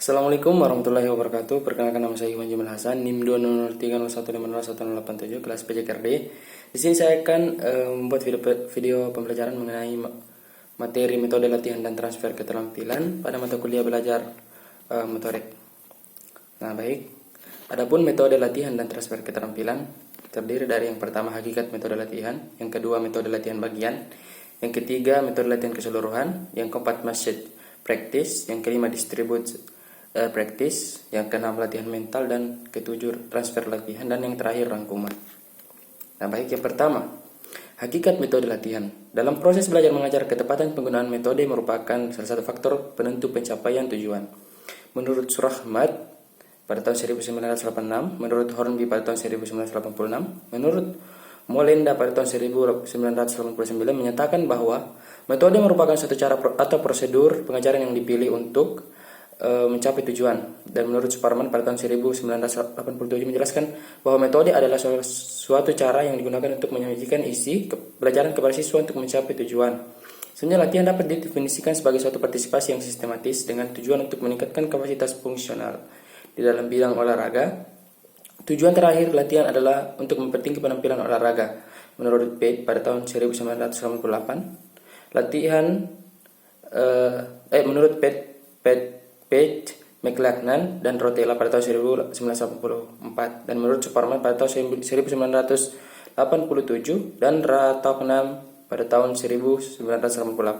Assalamualaikum warahmatullahi wabarakatuh. Perkenalkan, nama saya Iwan Jamal Hasan, NIM 20030151087, kelas PJKRD. Di sini saya akan membuat video pembelajaran mengenai materi metode latihan dan transfer keterampilan pada mata kuliah belajar motorik. Nah, baik. Adapun metode latihan dan transfer keterampilan terdiri dari yang pertama hakikat metode latihan, yang kedua metode latihan bagian, yang ketiga metode latihan keseluruhan, yang keempat message practice, yang kelima distribute practice, yang keenam latihan mental, dan ketujuh transfer latihan, dan yang terakhir rangkuman. Nah, baik, yang pertama hakikat metode latihan. Dalam proses belajar mengajar, ketepatan penggunaan metode merupakan salah satu faktor penentu pencapaian tujuan. Menurut Surahmat pada tahun 1986, menurut Hornby pada tahun 1986, menurut Molenda pada tahun 1989 menyatakan bahwa metode merupakan suatu cara atau prosedur pengajaran yang dipilih untuk mencapai tujuan. Dan menurut Suparman pada tahun 1987 menjelaskan bahwa metode adalah suatu cara yang digunakan untuk menyajikan isi pelajaran kepada siswa untuk mencapai tujuan. Sebenarnya latihan dapat didefinisikan sebagai suatu partisipasi yang sistematis dengan tujuan untuk meningkatkan kapasitas fungsional di dalam bidang olahraga. Tujuan terakhir latihan adalah untuk mempertinggi penampilan olahraga. Menurut Page pada tahun 1998, latihan menurut Page, McLachlan, dan Rotella pada tahun 1984, dan menurut Suparman pada tahun 1987 dan Ratoknam pada tahun 1988,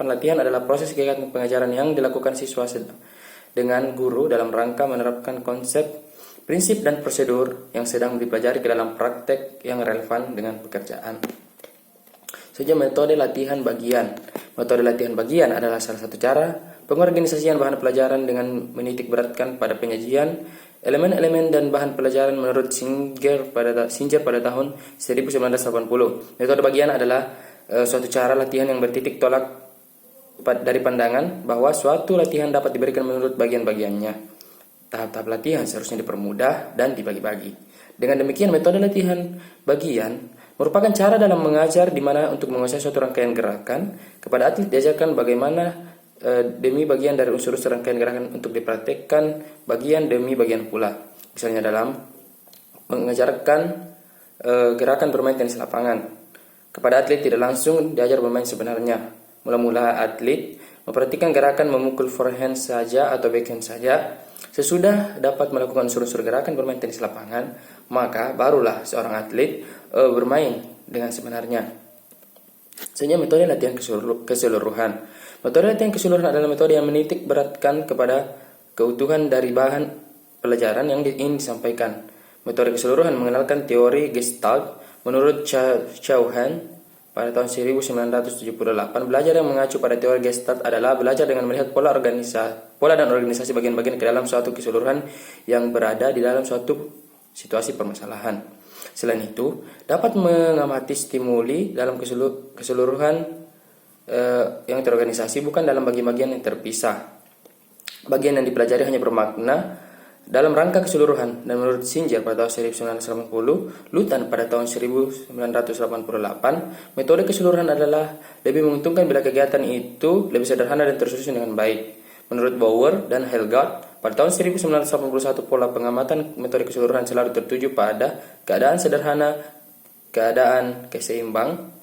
latihan adalah proses kegiatan pengajaran yang dilakukan siswa dengan guru dalam rangka menerapkan konsep, prinsip, dan prosedur yang sedang dipelajari ke dalam praktek yang relevan dengan pekerjaan. Saja metode latihan bagian. Metode latihan bagian adalah salah satu cara pengorganisasian bahan pelajaran dengan menitik beratkan pada penyajian elemen-elemen dan bahan pelajaran menurut Singer pada tahun 1980. Metode bagian adalah suatu cara latihan yang bertitik tolak dari pandangan bahwa suatu latihan dapat diberikan menurut bagian-bagiannya. Tahap-tahap latihan seharusnya dipermudah dan dibagi-bagi. Dengan demikian, metode latihan bagian merupakan cara dalam mengajar di mana untuk menguasai suatu rangkaian gerakan, kepada atlet diajarkan bagaimana demi bagian dari unsur-unsur rangkaian gerakan untuk dipraktekkan bagian demi bagian pula. Misalnya dalam mengajarkan gerakan bermain tenis lapangan, kepada atlet tidak langsung diajar bermain sebenarnya. Mula-mula atlet memperhatikan gerakan memukul forehand saja atau backhand saja. Sesudah dapat melakukan unsur-unsur gerakan bermain tenis lapangan, maka barulah seorang atlet bermain dengan sebenarnya. Selanjutnya metode latihan keseluruhan. Metode latihan keseluruhan adalah metode yang menitik beratkan kepada keutuhan dari bahan pelajaran yang ingin disampaikan. Metode keseluruhan mengenalkan teori Gestalt. Menurut Chauhan pada tahun 1978, belajar yang mengacu pada teori Gestalt adalah belajar dengan melihat pola dan organisasi bagian-bagian ke dalam suatu keseluruhan yang berada di dalam suatu situasi permasalahan. Selain itu, dapat mengamati stimuli dalam keseluruhan yang terorganisasi, bukan dalam bagian-bagian yang terpisah. Bagian yang dipelajari hanya bermakna dalam rangka keseluruhan. Dan menurut Singer pada tahun 1980, Lutan pada tahun 1988, metode keseluruhan adalah lebih menguntungkan bila kegiatan itu lebih sederhana dan tersusun dengan baik. Menurut Bauer dan Helgard pada tahun 1981, pola pengamatan metode keseluruhan selalu tertuju pada keadaan sederhana, keadaan keseimbang,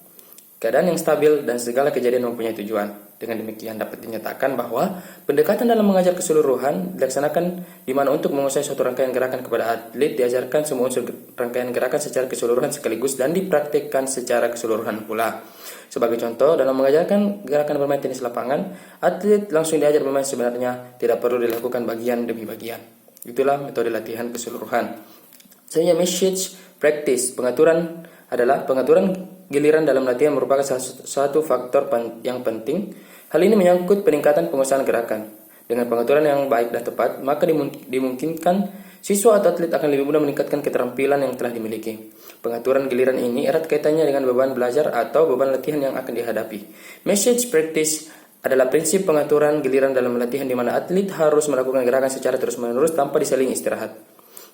keadaan yang stabil, dan segala kejadian mempunyai tujuan. Dengan demikian dapat dinyatakan bahwa pendekatan dalam mengajar keseluruhan dilaksanakan di mana untuk menguasai suatu rangkaian gerakan kepada atlet diajarkan semua unsur rangkaian gerakan secara keseluruhan sekaligus dan dipraktikkan secara keseluruhan pula. Sebagai contoh, dalam mengajarkan gerakan bermain tenis lapangan, atlet langsung diajar bermain sebenarnya, tidak perlu dilakukan bagian demi bagian. Itulah metode latihan keseluruhan. Selanjutnya message practice. Pengaturan giliran dalam latihan merupakan satu faktor yang penting. Hal ini menyangkut peningkatan penguasaan gerakan. Dengan pengaturan yang baik dan tepat, maka dimungkinkan siswa atau atlet akan lebih mudah meningkatkan keterampilan yang telah dimiliki. Pengaturan giliran ini erat kaitannya dengan beban belajar atau beban latihan yang akan dihadapi. Message practice adalah prinsip pengaturan giliran dalam latihan di mana atlet harus melakukan gerakan secara terus-menerus tanpa diseling istirahat.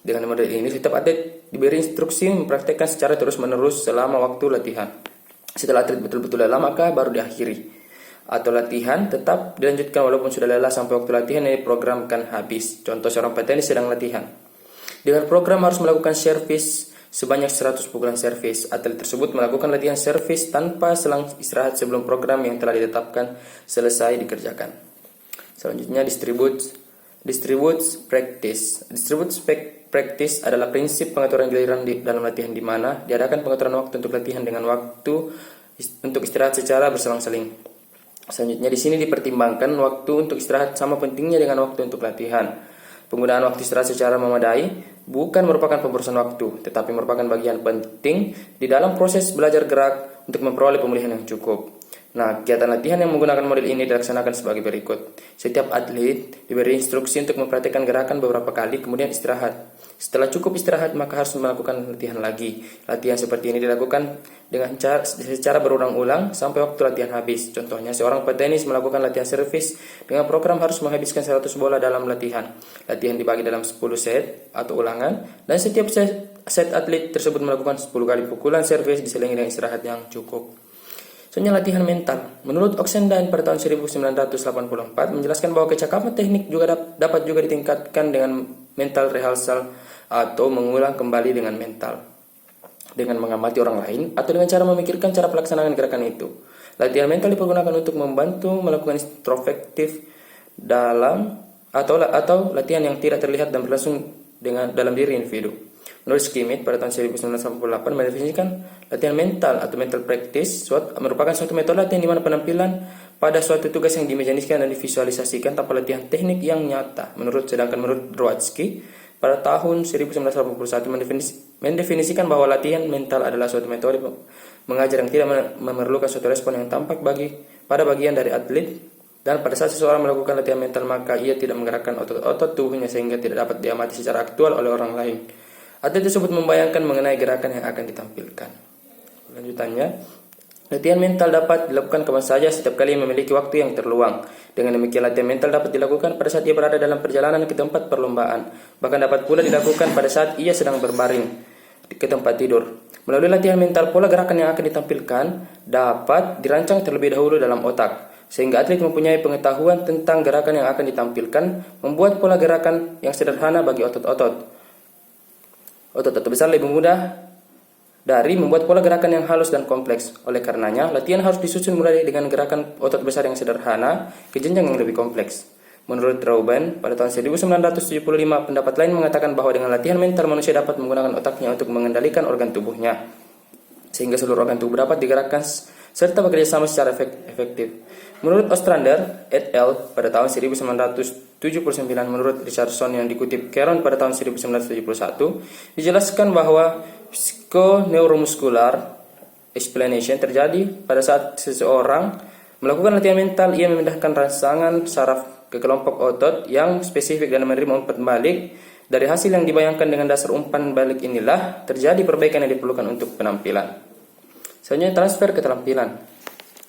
Dengan model ini, setiap atlet diberi instruksi mempraktekkan secara terus-menerus selama waktu latihan. Setelah atlet betul-betul lelah, maka baru diakhiri. atau latihan tetap dilanjutkan walaupun sudah lelah sampai waktu latihan yang diprogramkan habis. Contoh, seorang petenis sedang latihan. Dengan program harus melakukan servis sebanyak 100 pukulan servis. Atlet tersebut melakukan latihan servis tanpa selang istirahat sebelum program yang telah ditetapkan selesai dikerjakan. Selanjutnya distribute practice. Practice adalah prinsip pengaturan giliran dalam latihan di mana diadakan pengaturan waktu untuk latihan dengan waktu untuk istirahat secara berselang-seling. Selanjutnya di sini dipertimbangkan waktu untuk istirahat sama pentingnya dengan waktu untuk latihan. Penggunaan waktu istirahat secara memadai bukan merupakan pemborosan waktu, tetapi merupakan bagian penting di dalam proses belajar gerak untuk memperoleh pemulihan yang cukup. Nah, kegiatan latihan yang menggunakan model ini dilaksanakan sebagai berikut. Setiap atlet diberi instruksi untuk memperhatikan gerakan beberapa kali, kemudian istirahat. Setelah cukup istirahat, maka harus melakukan latihan lagi. Latihan seperti ini dilakukan secara berulang-ulang sampai waktu latihan habis. Contohnya, seorang petenis melakukan latihan servis dengan program harus menghabiskan 100 bola dalam latihan. Latihan dibagi dalam 10 set atau ulangan, dan setiap set atlet tersebut melakukan 10 kali pukulan servis diselingi dengan istirahat yang cukup. Selanjutnya latihan mental. Menurut Oxenden pada tahun 1984 menjelaskan bahwa kecakapan teknik juga dapat juga ditingkatkan dengan mental rehearsal atau mengulang kembali dengan mental, dengan mengamati orang lain atau dengan cara memikirkan cara pelaksanaan gerakan itu. Latihan mental dipergunakan untuk membantu melakukan introspektif atau latihan yang tidak terlihat dan berlangsung dalam diri individu. Menurut Schmidt pada tahun 1988 mendefinisikan latihan mental atau mental practice merupakan suatu metode latihan di mana penampilan pada suatu tugas yang diimajinasikan dan divisualisasikan tanpa latihan teknik yang nyata. Sedangkan menurut Brodsky pada tahun 1981 mendefinisikan bahwa latihan mental adalah suatu metode mengajar yang tidak memerlukan suatu respon yang tampak pada bagian dari atlet, dan pada saat seseorang melakukan latihan mental maka ia tidak menggerakkan otot-otot tubuhnya sehingga tidak dapat diamati secara aktual oleh orang lain. Atlet tersebut membayangkan mengenai gerakan yang akan ditampilkan. Lanjutannya, latihan mental dapat dilakukan kapan saja setiap kali memiliki waktu yang terluang. Dengan demikian latihan mental dapat dilakukan pada saat ia berada dalam perjalanan ke tempat perlombaan. Bahkan dapat pula dilakukan pada saat ia sedang berbaring ke tempat tidur. Melalui latihan mental, pola gerakan yang akan ditampilkan dapat dirancang terlebih dahulu dalam otak, sehingga atlet mempunyai pengetahuan tentang gerakan yang akan ditampilkan, membuat pola gerakan yang sederhana bagi otot-otot besar lebih mudah dari membuat pola gerakan yang halus dan kompleks. Oleh karenanya, latihan harus disusun mulai dengan gerakan otot besar yang sederhana ke jenjang yang lebih kompleks. Menurut Rauben, pada tahun 1975, pendapat lain mengatakan bahwa dengan latihan mental manusia dapat menggunakan otaknya untuk mengendalikan organ tubuhnya, sehingga seluruh organ tubuh dapat digerakkan serta bekerja sama secara efektif. Menurut Ostrander et al. Pada tahun 1979, menurut Richardson yang dikutip Caron pada tahun 1971, dijelaskan bahwa psikoneuromuscular explanation terjadi pada saat seseorang melakukan latihan mental. Ia memindahkan rangsangan saraf ke kelompok otot yang spesifik dan menerima umpan balik. Dari hasil yang dibayangkan dengan dasar umpan balik inilah terjadi perbaikan yang diperlukan untuk penampilan. Selanjutnya, transfer keterampilan.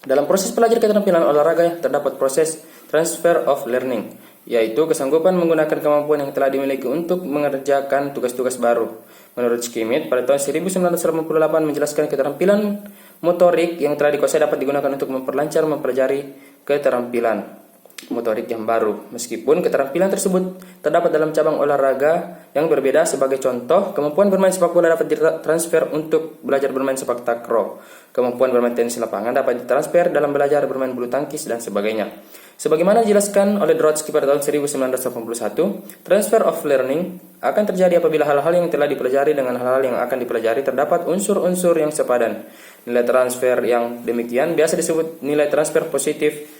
Dalam proses belajar keterampilan olahraga terdapat proses transfer of learning, yaitu kesanggupan menggunakan kemampuan yang telah dimiliki untuk mengerjakan tugas-tugas baru. Menurut Schmidt pada tahun 1988 menjelaskan keterampilan motorik yang telah dikuasai dapat digunakan untuk memperlancar mempelajari keterampilan motorik yang baru. Meskipun keterampilan tersebut terdapat dalam cabang olahraga yang berbeda, sebagai contoh, kemampuan bermain sepak bola dapat ditransfer untuk belajar bermain sepak takraw. Kemampuan bermain tenis lapangan dapat ditransfer dalam belajar bermain bulu tangkis dan sebagainya. Sebagaimana dijelaskan oleh Brodsky pada tahun 1981, transfer of learning akan terjadi apabila hal-hal yang telah dipelajari dengan hal-hal yang akan dipelajari terdapat unsur-unsur yang sepadan. Nilai transfer yang demikian biasa disebut nilai transfer positif.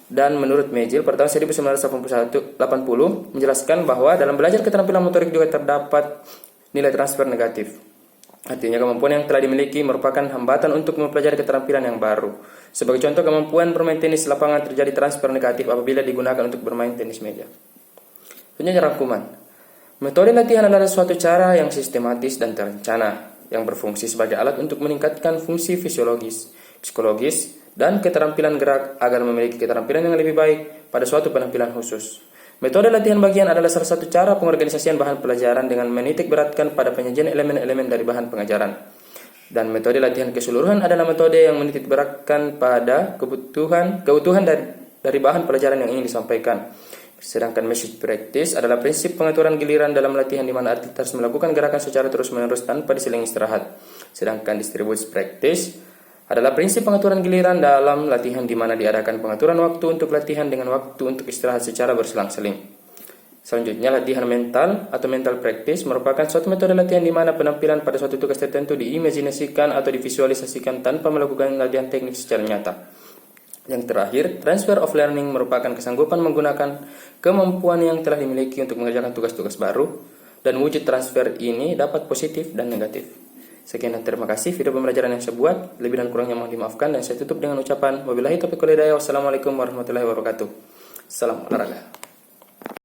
Dan menurut Megill pada tahun 1980 menjelaskan bahwa dalam belajar keterampilan motorik juga terdapat nilai transfer negatif. Artinya kemampuan yang telah dimiliki merupakan hambatan untuk mempelajari keterampilan yang baru. Sebagai contoh, kemampuan bermain tenis lapangan terjadi transfer negatif apabila digunakan untuk bermain tenis meja. Selanjutnya, rangkuman. Metode latihan adalah suatu cara yang sistematis dan terencana yang berfungsi sebagai alat untuk meningkatkan fungsi fisiologis, psikologis, dan keterampilan gerak agar memiliki keterampilan yang lebih baik pada suatu penampilan khusus. Metode latihan bagian adalah salah satu cara pengorganisasian bahan pelajaran dengan menitik beratkan pada penyajian elemen-elemen dari bahan pengajaran. Dan metode latihan keseluruhan adalah metode yang menitik beratkan pada keutuhan dari bahan pelajaran yang ingin disampaikan. Sedangkan message practice adalah prinsip pengaturan giliran dalam latihan di mana atlet harus melakukan gerakan secara terus-menerus tanpa diseling istirahat. Sedangkan distributed practice adalah prinsip pengaturan giliran dalam latihan di mana diadakan pengaturan waktu untuk latihan dengan waktu untuk istirahat secara berselang-seling. Selanjutnya, latihan mental atau mental practice merupakan suatu metode latihan di mana penampilan pada suatu tugas tertentu diimajinasikan atau divisualisasikan tanpa melakukan latihan teknik secara nyata. Yang terakhir, transfer of learning merupakan kesanggupan menggunakan kemampuan yang telah dimiliki untuk mengerjakan tugas-tugas baru, dan wujud transfer ini dapat positif dan negatif. Sekian dan terima kasih video pembelajaran yang saya buat. Lebih dan kurangnya mohon dimaafkan, dan saya tutup dengan ucapan wabillahi taufiq wal hidayah. Wassalamualaikum warahmatullahi wabarakatuh. Salam olahraga.